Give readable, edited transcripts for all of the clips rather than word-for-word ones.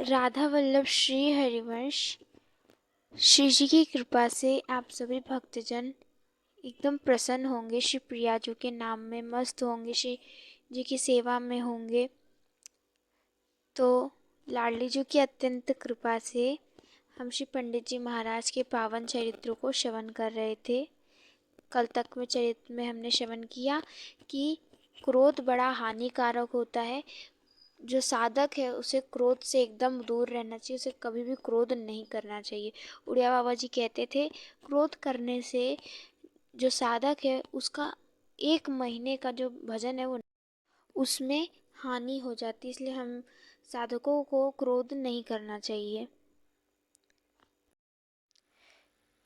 राधा वल्लभ श्री हरिवंश श्री जी की कृपा से आप सभी भक्तजन एकदम प्रसन्न होंगे। श्री प्रियाजू के नाम में मस्त होंगे, श्री जी की सेवा में होंगे। तो लाडली जी की अत्यंत कृपा से हम श्री पंडित जी महाराज के पावन चरित्रों को श्रवण कर रहे थे। कल तक में चरित्र में हमने श्रवण किया कि क्रोध बड़ा हानिकारक होता है। जो साधक है उसे क्रोध से एकदम दूर रहना चाहिए, उसे कभी भी क्रोध नहीं करना चाहिए। उड़िया बाबा जी कहते थे क्रोध करने से जो साधक है उसका 1 महीने का जो भजन है वो उसमें हानि हो जाती है। इसलिए हम साधकों को क्रोध नहीं करना चाहिए।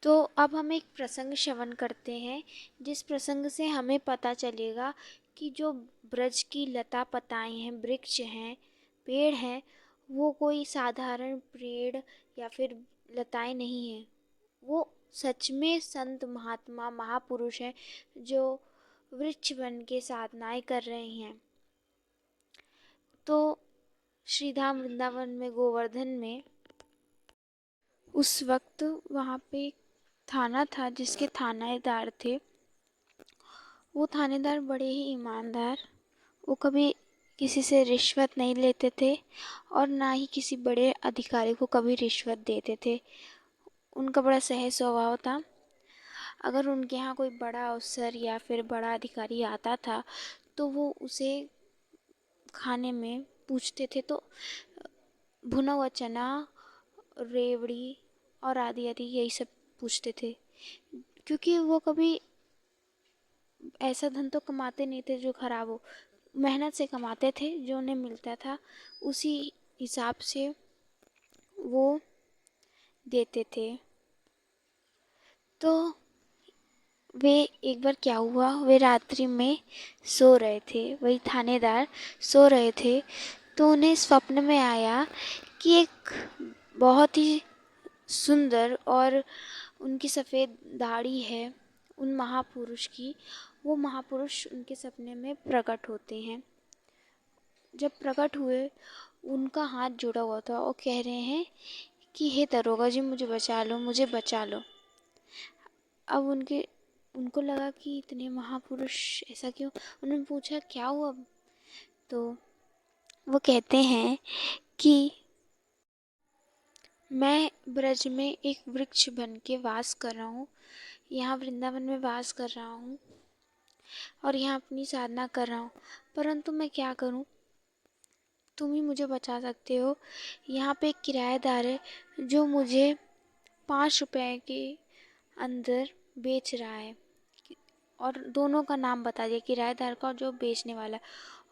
तो अब हम एक प्रसंग श्रवण करते हैं, जिस प्रसंग से हमें पता चलेगा कि जो ब्रज की लता पताएं हैं, वृक्ष हैं, पेड़ हैं, वो कोई साधारण पेड़ या फिर लताएं नहीं हैं। वो सच में संत महात्मा महापुरुष हैं जो वृक्ष बन के साधनाएं कर रहे हैं। तो श्रीधाम वृंदावन में गोवर्धन में उस वक्त वहाँ पे थाना था जिसके थानेदार थे। वो थानेदार बड़े ही ईमानदार, वो कभी किसी से रिश्वत नहीं लेते थे और ना ही किसी बड़े अधिकारी को कभी रिश्वत देते थे। उनका बड़ा सहज स्वभाव था। अगर उनके यहाँ कोई बड़ा अफसर या फिर बड़ा अधिकारी आता था तो वो उसे खाने में पूछते थे, तो भुना हुआ चना, रेवड़ी और आदि आदि यही सब पूछते थे, क्योंकि वो कभी ऐसा धन तो कमाते नहीं थे जो खराब हो। मेहनत से कमाते थे, जो उन्हें मिलता था उसी हिसाब से वो देते थे। तो वे एक बार क्या हुआ, वे रात्रि में सो रहे थे, वही थानेदार सो रहे थे, तो उन्हें स्वप्न में आया कि एक बहुत ही सुंदर और उनकी सफ़ेद दाढ़ी है उन महापुरुष की, वो महापुरुष उनके सपने में प्रकट होते हैं। जब प्रकट हुए उनका हाथ जुड़ा हुआ था और कह रहे हैं कि हे दरोगा जी, मुझे बचा लो, मुझे बचा लो। अब उनको लगा कि इतने महापुरुष ऐसा क्यों। उन्होंने पूछा क्या हुआ, तो वो कहते हैं कि मैं ब्रज में एक वृक्ष बन के वास कर रहा हूँ, यहाँ वृंदावन में वास कर रहा हूँ और यहाँ अपनी साधना कर रहा हूँ, परंतु मैं क्या करूँ, तुम ही मुझे बचा सकते हो। यहाँ पे एक किराएदार है जो मुझे 5 रुपए के अंदर बेच रहा है, और दोनों का नाम बता दिया, किराएदार का और जो बेचने वाला,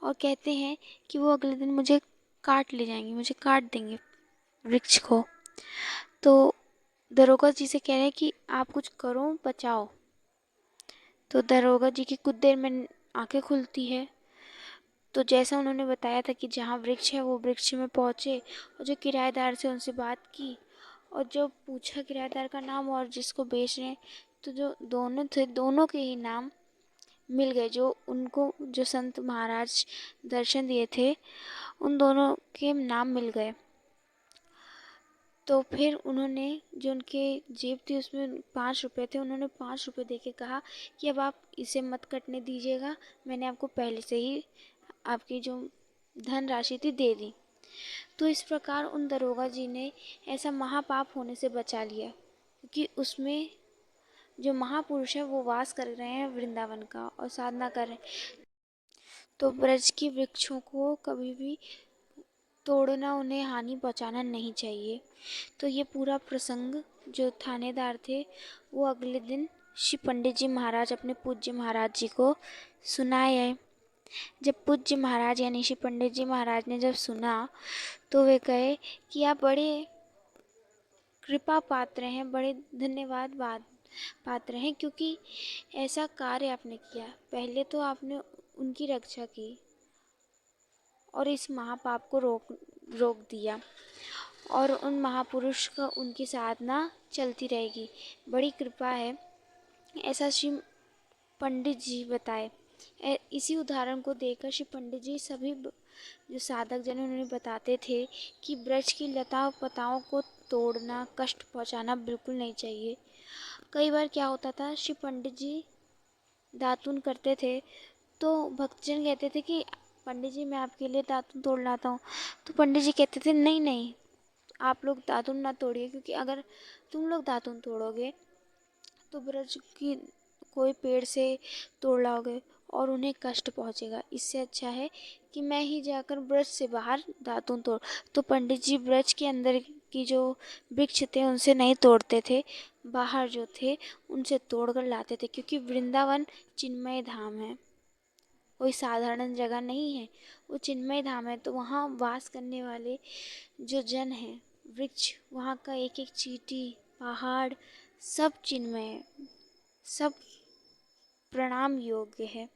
और कहते हैं कि वो अगले दिन मुझे काट ले जाएंगे, मुझे काट देंगे वृक्ष को। तो दरोगा जी से कह रहे हैं कि आप कुछ करो, बचाओ। तो दरोगा जी की कुछ देर में आंखें खुलती है, तो जैसा उन्होंने बताया था कि जहाँ वृक्ष है वो वृक्ष में पहुँचे और जो किराएदार से उनसे बात की और जो पूछा किराएदार का नाम और जिसको बेच रहे हैं, तो जो दोनों थे दोनों के ही नाम मिल गए। जो उनको जो संत महाराज दर्शन दिए थे उन दोनों के नाम मिल गए। तो फिर उन्होंने, जो उनके जेब थी उसमें 5 रुपए थे, उन्होंने 5 रुपए दे के कहा कि अब आप इसे मत कटने दीजिएगा, मैंने आपको पहले से ही आपकी जो धन राशि थी दे दी। तो इस प्रकार उन दरोगा जी ने ऐसा महापाप होने से बचा लिया, क्योंकि उसमें जो महापुरुष है वो वास कर रहे हैं वृंदावन का और साधना कर रहे हैं। तो ब्रज के वृक्षों को कभी भी तोड़ना, उन्हें हानि पहुंचाना नहीं चाहिए। तो ये पूरा प्रसंग जो थानेदार थे वो अगले दिन श्री पंडित जी महाराज अपने पूज्य महाराज जी को सुनाए। जब पूज्य महाराज यानी श्री पंडित जी महाराज ने जब सुना तो वे कहे कि आप बड़े कृपा पात्र हैं, बड़े धन्यवाद पात्र हैं, क्योंकि ऐसा कार्य आपने किया। पहले तो आपने उनकी रक्षा की और इस महापाप को रोक दिया, और उन महापुरुष का उनकी साधना चलती रहेगी, बड़ी कृपा है, ऐसा श्री पंडित जी बताए। इसी उदाहरण को देकर श्री पंडित जी सभी जो साधक जन उन्हें बताते थे कि ब्रज की लता पताओं को तोड़ना, कष्ट पहुंचाना बिल्कुल नहीं चाहिए। कई बार क्या होता था, श्री पंडित जी दातून करते थे तो भक्तजन कहते थे कि पंडित जी मैं आपके लिए दातून तोड़ लाता हूँ। तो पंडित जी कहते थे नहीं नहीं, आप लोग दातून ना तोड़िए, क्योंकि अगर तुम लोग दातून तोड़ोगे तो ब्रज की कोई पेड़ से तोड़ लाओगे और उन्हें कष्ट पहुंचेगा। इससे अच्छा है कि मैं ही जाकर ब्रज से बाहर दातून तोड़। तो पंडित जी ब्रज के अंदर की जो वृक्ष थे उनसे नहीं तोड़ते थे, बाहर जो थे उनसे तोड़ कर लाते थे, क्योंकि वृंदावन चिन्मय धाम है, कोई साधारण जगह नहीं है, वो चिन्मय धाम है। तो वहाँ वास करने वाले जो जन हैं, वृक्ष, वहाँ का एक एक चींटी, पहाड़, सब चिन्मय है, सब प्रणाम योग्य है।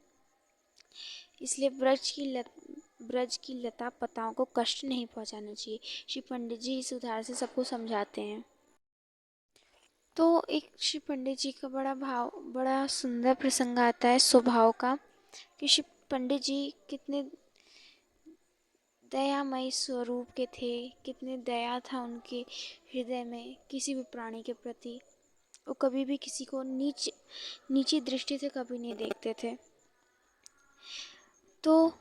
इसलिए ब्रज की लता पताओं को कष्ट नहीं पहुंचाना चाहिए। श्री पंडित जी इस उदाहरण से सबको समझाते हैं। तो एक श्री पंडित जी का बड़ा सुंदर प्रसंग आता है स्वभाव का, कि श्री पंडित जी कितने दयामय स्वरूप के थे, कितने दया था उनके हृदय में किसी भी प्राणी के प्रति। वो कभी भी किसी को नीची दृष्टि से कभी नहीं देखते थे। तो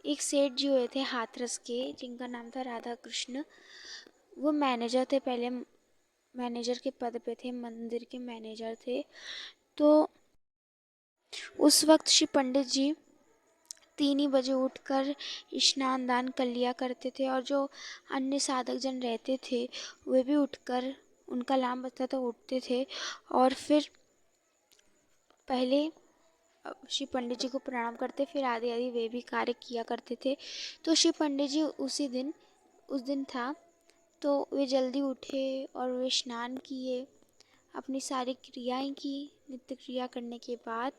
एक सेठ जी हुए थे हाथरस के, जिनका नाम था राधा कृष्ण। वो मैनेजर थे, पहले मैनेजर के पद पे थे, मंदिर के मैनेजर थे। तो उस वक्त श्री पंडित जी 3 ही बजे उठकर स्नान दान कर लिया करते थे, और जो अन्य साधक जन रहते थे वे भी उठकर, उनका अलार्म बजता था, उठते थे और फिर पहले श्री पंडित जी को प्रणाम करते, फिर आदि आदि वे भी कार्य किया करते थे। तो श्री पंडित जी उस दिन था, तो वे जल्दी उठे और वे स्नान किए, अपनी सारी क्रियाएं की। नित्य क्रिया करने के बाद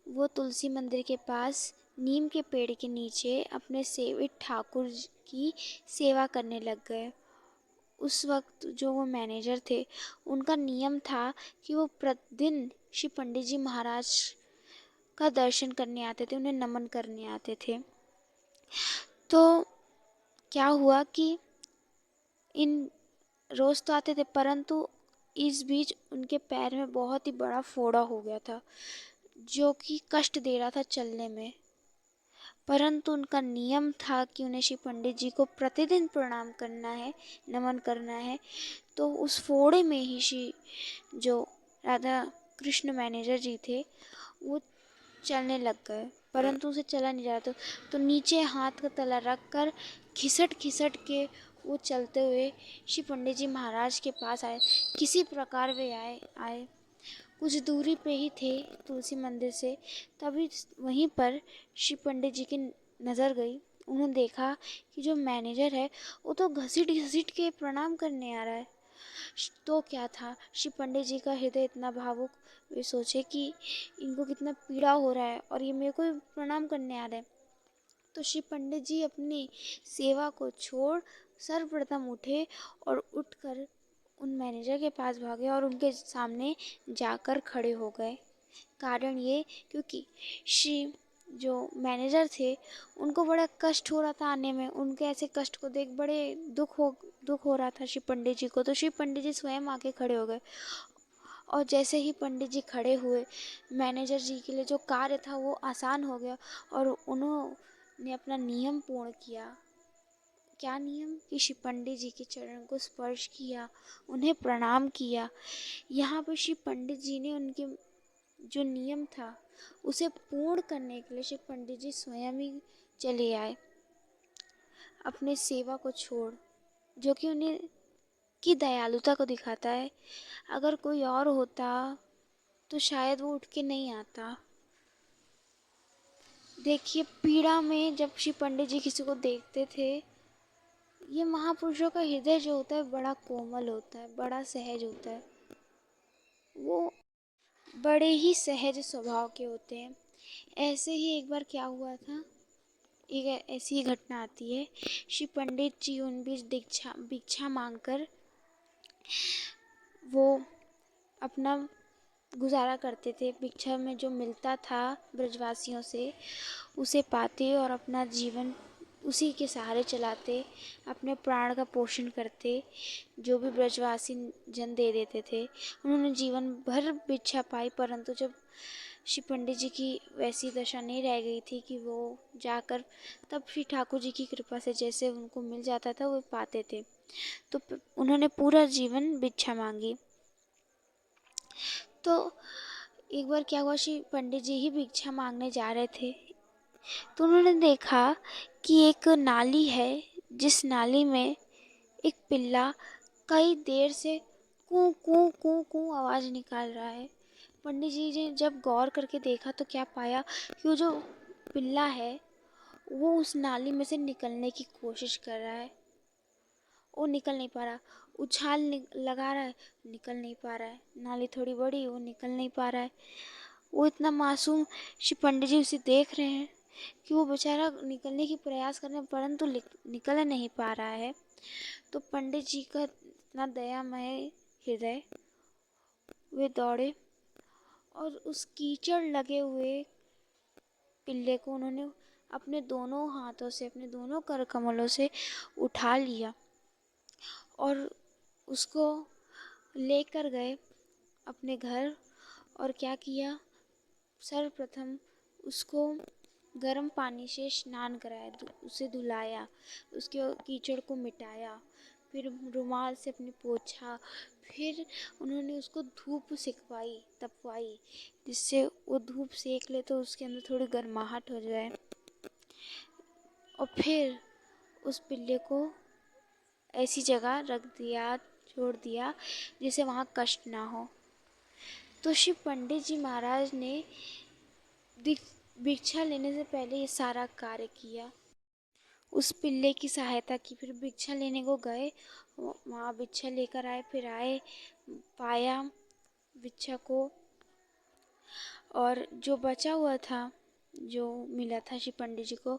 वो तुलसी मंदिर के पास नीम के पेड़ के नीचे अपने सेवित ठाकुर की सेवा करने लग गए। उस वक्त जो वो मैनेजर थे, उनका नियम था कि वो प्रतिदिन श्री पंडित जी महाराज का दर्शन करने आते थे, उन्हें नमन करने आते थे। तो क्या हुआ कि इन रोज तो आते थे, परंतु इस बीच उनके पैर में बहुत ही बड़ा फोड़ा हो गया था, जो कि कष्ट दे रहा था चलने में। परंतु उनका नियम था कि उन्हें श्री पंडित जी को प्रतिदिन प्रणाम करना है, नमन करना है। तो उस फोड़े में ही श्री जो राधा कृष्ण मैनेजर जी थे वो चलने लग गए, परंतु उसे चला नहीं जा रहा था। तो नीचे हाथ का तला रख कर घिसट घिसट के वो चलते हुए श्री पंडित जी महाराज के पास आए। किसी प्रकार वे आए कुछ दूरी पे ही थे तुलसी मंदिर से। तभी वहीं पर श्री पंडित जी की नज़र गई। उन्होंने देखा कि जो मैनेजर है वो तो घसीट घसीट के प्रणाम करने आ रहा है। तो क्या था, श्री पंडित जी का हृदय इतना भावुक, वे सोचे कि इनको कितना पीड़ा हो रहा है और ये मेरे को प्रणाम करने आ रहे हैं। तो श्री पंडित जी अपनी सेवा को छोड़ सर्वप्रथम उठे और उठकर उन मैनेजर के पास भागे और उनके सामने जाकर खड़े हो गए। कारण ये, क्योंकि श्री जो मैनेजर थे उनको बड़ा कष्ट हो रहा था आने में। उनके ऐसे कष्ट को देख बड़े दुख हो रहा था श्री पंडित जी को। तो श्री पंडित जी स्वयं आके खड़े हो गए, और जैसे ही पंडित जी खड़े हुए, मैनेजर जी के लिए जो कार्य था वो आसान हो गया और उन्होंने अपना नियम पूर्ण किया। क्या नियम? कि श्री पंडित जी के चरण को स्पर्श किया, उन्हें प्रणाम किया। यहाँ पर श्री पंडित जी ने उनके जो नियम था उसे पूर्ण करने के लिए श्री पंडित जी स्वयं ही चले आए अपने सेवा को छोड़, जो कि उन्हें की दयालुता को दिखाता है। अगर कोई और होता तो शायद वो उठ के नहीं आता। देखिए, पीड़ा में जब श्री पंडित जी किसी को देखते थे, ये महापुरुषों का हृदय जो होता है बड़ा कोमल होता है, बड़ा सहज होता है, वो बड़े ही सहज स्वभाव के होते हैं। ऐसे ही एक बार क्या हुआ था, एक ऐसी ही घटना आती है। श्री पंडित जी उन बीच भिक्षा मांगकर वो अपना गुजारा करते थे। भिक्षा में जो मिलता था ब्रजवासियों से उसे पाते और अपना जीवन उसी के सहारे चलाते, अपने प्राण का पोषण करते, जो भी ब्रजवासी जन दे देते थे। उन्होंने जीवन भर भिक्षा पाई, परंतु जब श्री पंडित जी की वैसी दशा नहीं रह गई थी कि वो जाकर, तब श्री ठाकुर जी की कृपा से जैसे उनको मिल जाता था वो पाते थे। तो उन्होंने पूरा जीवन भिक्षा मांगी। तो एक बार क्या हुआ, श्री पंडित जी ही भिक्षा मांगने जा रहे थे, तो उन्होंने देखा कि एक नाली है, जिस नाली में एक पिल्ला कई देर से कू कू कू कू आवाज़ निकाल रहा है। पंडित जी ने जब गौर करके देखा तो क्या पाया कि वो जो पिल्ला है वो उस नाली में से निकलने की कोशिश कर रहा है। वो निकल नहीं पा रहा, उछाल लगा रहा है, निकल नहीं पा रहा है। नाली थोड़ी बड़ी, वो निकल नहीं पा रहा है। वो इतना मासूम, श्री पंडित जी उसे देख रहे हैं कि वो बेचारा निकलने की प्रयास कर रहे हैं, परंतु निकल नहीं पा रहा है। तो पंडित जी का इतना दयामय हृदय, वे दौड़े और उस कीचड़ लगे हुए पिल्ले को उन्होंने अपने दोनों हाथों से, अपने दोनों कर कमलों से उठा लिया और उसको लेकर गए अपने घर। और क्या किया, सर्वप्रथम उसको गर्म पानी से स्नान कराया, उसे धुलाया, उसके कीचड़ को मिटाया, फिर रुमाल से अपने पोंछा, फिर उन्होंने उसको धूप सिकवाई, तपवाई, जिससे वो धूप सेक ले तो उसके अंदर थोड़ी गर्माहट हो जाए। और फिर उस पिल्ले को ऐसी जगह रख दिया, छोड़ दिया, जिससे वहाँ कष्ट ना हो। तो श्री पंडित जी महाराज ने भिक्षा लेने से पहले ये सारा कार्य किया, उस पिल्ले की सहायता की। फिर भिक्षा लेने को गए, वहाँ भिक्षा लेकर आए, फिर आए, पाया भिक्षा को, और जो बचा हुआ था, जो मिला था श्री पंडित जी को,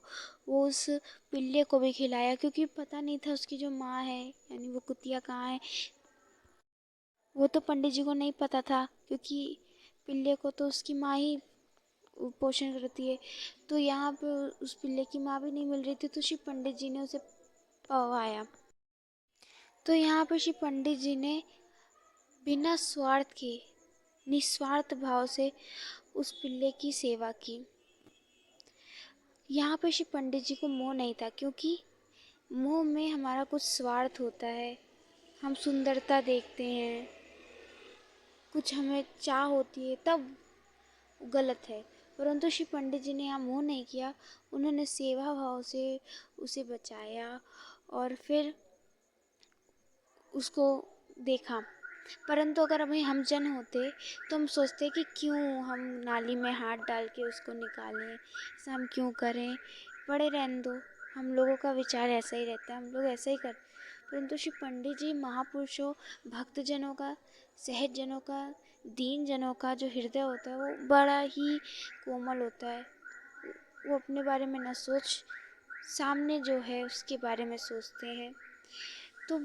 वो उस पिल्ले को भी खिलाया, क्योंकि पता नहीं था उसकी जो माँ है, यानी वो कुतिया कहाँ है, वो तो पंडित जी को नहीं पता था, क्योंकि पिल्ले को तो उसकी माँ ही पोषण करती है। तो यहाँ पे उस पिल्ले की माँ भी नहीं मिल रही थी, तो श्री पंडित जी ने उसे पवाया। तो यहाँ पे श्री पंडित जी ने बिना स्वार्थ के, निस्वार्थ भाव से उस पिल्ले की सेवा की। यहाँ पे श्री पंडित जी को मोह नहीं था, क्योंकि मोह में हमारा कुछ स्वार्थ होता है, हम सुंदरता देखते हैं, कुछ हमें चाह होती है, तब गलत है। परंतु श्री पंडित जी ने यहाँ मोह नहीं किया, उन्होंने सेवा भाव से उसे बचाया और फिर उसको देखा। परंतु अगर अभी हम जन होते तो हम सोचते कि क्यों हम नाली में हाथ डाल के उसको निकालें, ऐसा हम क्यों करें, पड़े रहने दो। हम लोगों का विचार ऐसा ही रहता है, हम लोग ऐसा ही कर। परंतु श्री पंडित जी महापुरुषों, भक्तजनों का, सहज जनों का, दीन जनों का जो हृदय होता है वो बड़ा ही कोमल होता है। वो अपने बारे में न सोच, सामने जो है उसके बारे में सोचते हैं। तो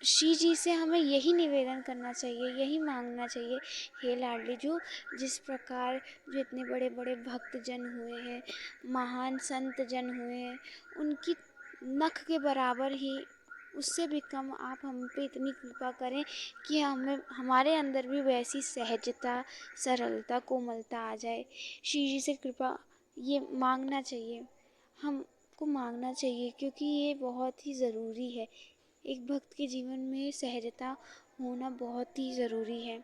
श्री जी से हमें यही निवेदन करना चाहिए, यही मांगना चाहिए, हे लाडली जो जिस प्रकार जो इतने बड़े बड़े भक्त जन हुए हैं, महान संत जन हुए हैं, उनकी नख के बराबर ही, उससे भी कम आप हम पे इतनी कृपा करें कि हमें, हमारे अंदर भी वैसी सहजता, सरलता, कोमलता आ जाए। श्री जी से कृपा ये मांगना चाहिए, हमको मांगना चाहिए, क्योंकि ये बहुत ही ज़रूरी है। एक भक्त के जीवन में सहजता होना बहुत ही ज़रूरी है।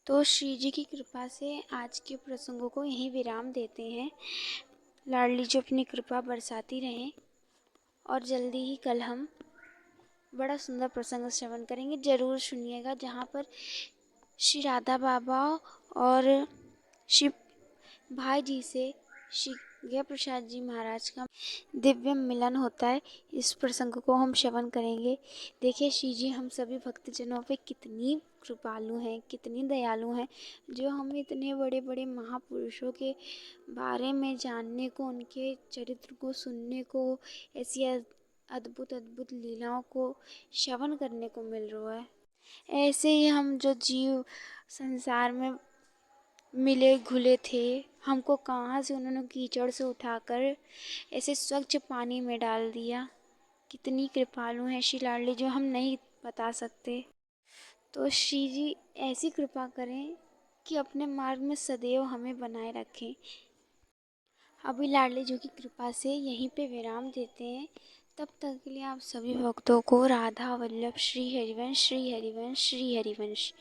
तो श्री जी की कृपा से आज के प्रसंगों को यहीं विराम देते हैं। लाडली जी अपनी कृपा बरसाती रहें, और जल्दी ही कल हम बड़ा सुंदर प्रसंग श्रवण करेंगे। ज़रूर सुनिएगा, जहाँ पर श्री राधा बाबा और श्री भाई जी से श्री गया प्रसाद जी महाराज का दिव्य मिलन होता है। इस प्रसंग को हम श्रवण करेंगे। देखिए श्री जी हम सभी भक्तजनों पे कितनी कृपालु हैं, कितनी दयालु हैं, जो हमें इतने बड़े बड़े महापुरुषों के बारे में जानने को, उनके चरित्र को सुनने को, ऐसी अद्भुत अद्भुत लीलाओं को श्रवण करने को मिल रहा है। ऐसे ही हम जो जीव संसार में मिले घुले थे, हमको कहाँ से उन्होंने कीचड़ से उठाकर ऐसे स्वच्छ पानी में डाल दिया। कितनी कृपालु हैं श्री लाडली, जो हम नहीं बता सकते। तो श्री जी ऐसी कृपा करें कि अपने मार्ग में सदैव हमें बनाए रखें। अभी लाडली जी की कृपा से यहीं पे विराम देते हैं। तब तक के लिए आप सभी भक्तों को राधा वल्लभ श्री हरिवंश श्री हरिवंश श्री हरिवंश।